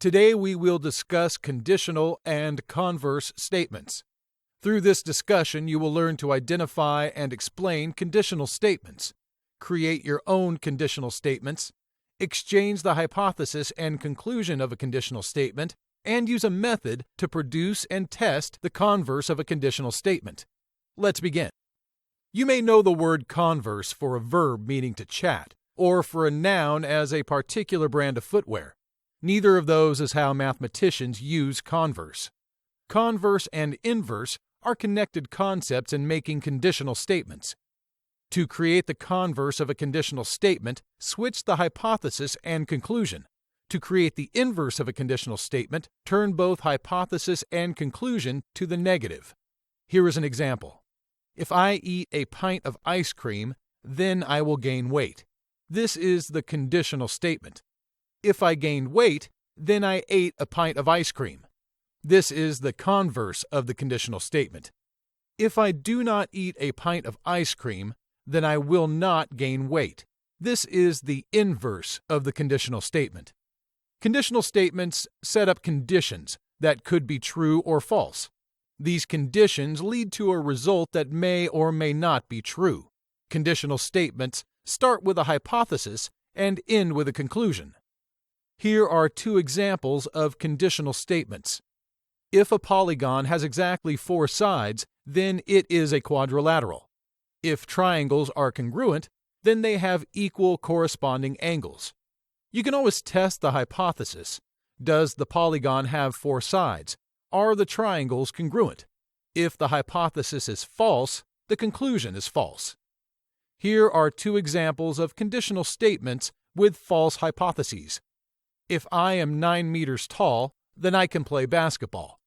Today we will discuss conditional and converse statements. Through this discussion, you will learn to identify and explain conditional statements, create your own conditional statements, exchange the hypothesis and conclusion of a conditional statement, and use a method to produce and test the converse of a conditional statement. Let's begin. You may know the word converse for a verb meaning to chat, or for a noun as a particular brand of footwear. Neither of those is how mathematicians use converse. Converse and inverse are connected concepts in making conditional statements. To create the converse of a conditional statement, switch the hypothesis and conclusion. To create the inverse of a conditional statement, turn both hypothesis and conclusion to the negative. Here is an example. If I eat a pint of ice cream, then I will gain weight. This is the conditional statement. If I gained weight, then I ate a pint of ice cream. This is the converse of the conditional statement. If I do not eat a pint of ice cream, then I will not gain weight. This is the inverse of the conditional statement. Conditional statements set up conditions that could be true or false. These conditions lead to a result that may or may not be true. Conditional statements start with a hypothesis and end with a conclusion. Here are two examples of conditional statements. If a polygon has exactly 4 sides, then it is a quadrilateral. If triangles are congruent, then they have equal corresponding angles. You can always test the hypothesis. Does the polygon have 4 sides? Are the triangles congruent? If the hypothesis is false, the conclusion is false. Here are two examples of conditional statements with false hypotheses. If I am 9 meters tall, then I can play basketball.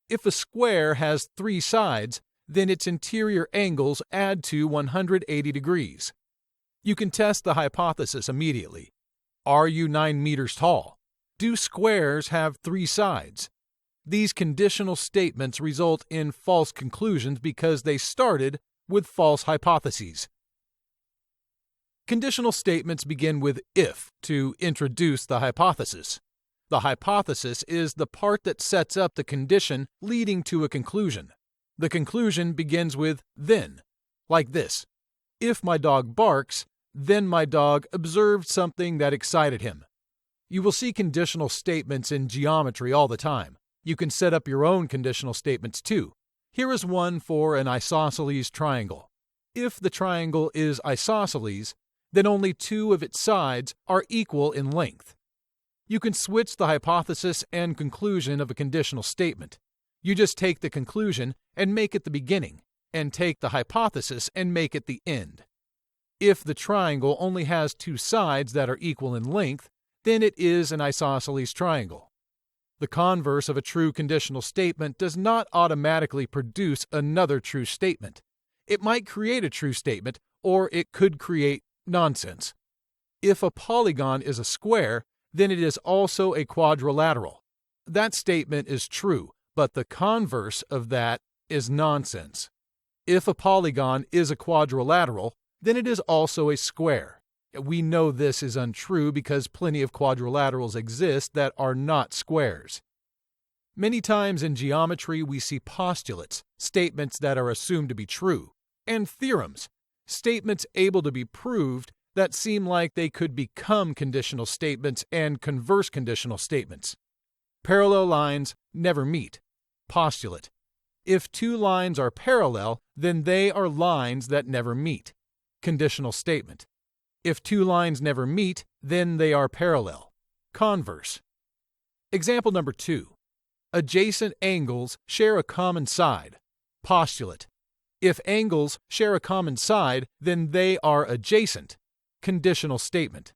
If a square has 3 sides, then its interior angles add to 180 degrees. You can test the hypothesis immediately. Are you 9 meters tall? Do squares have 3 sides? These conditional statements result in false conclusions because they started with false hypotheses. Conditional statements begin with if to introduce the hypothesis. The hypothesis is the part that sets up the condition leading to a conclusion. The conclusion begins with then, like this. If my dog barks, then my dog observed something that excited him. You will see conditional statements in geometry all the time. You can set up your own conditional statements too. Here is one for an isosceles triangle. If the triangle is isosceles, then only 2 of its sides are equal in length. You can switch the hypothesis and conclusion of a conditional statement. You just take the conclusion and make it the beginning, and take the hypothesis and make it the end. If the triangle only has 2 sides that are equal in length, then it is an isosceles triangle. The converse of a true conditional statement does not automatically produce another true statement. It might create a true statement, or it could create nonsense. If a polygon is a square, then it is also a quadrilateral. That statement is true, but the converse of that is nonsense. If a polygon is a quadrilateral, then it is also a square. We know this is untrue because plenty of quadrilaterals exist that are not squares. Many times in geometry we see postulates, statements that are assumed to be true, and theorems, statements able to be proved that seem like they could become conditional statements and converse conditional statements. Parallel lines never meet. Postulate. If 2 lines are parallel, then they are lines that never meet. Conditional statement. If 2 lines never meet, then they are parallel. Converse. Example number 2. Adjacent angles share a common side. Postulate. If angles share a common side, then they are adjacent. Conditional statement.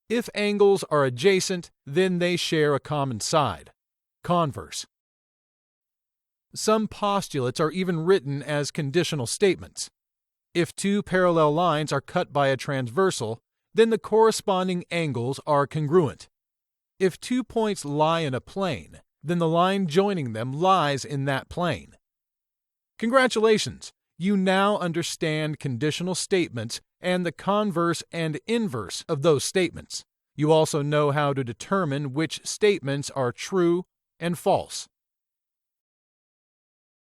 If angles are adjacent, then they share a common side. Converse. Some postulates are even written as conditional statements. If 2 parallel lines are cut by a transversal, then the corresponding angles are congruent. If 2 points lie in a plane, then the line joining them lies in that plane. Congratulations! You now understand conditional statements and the converse and inverse of those statements. You also know how to determine which statements are true and false.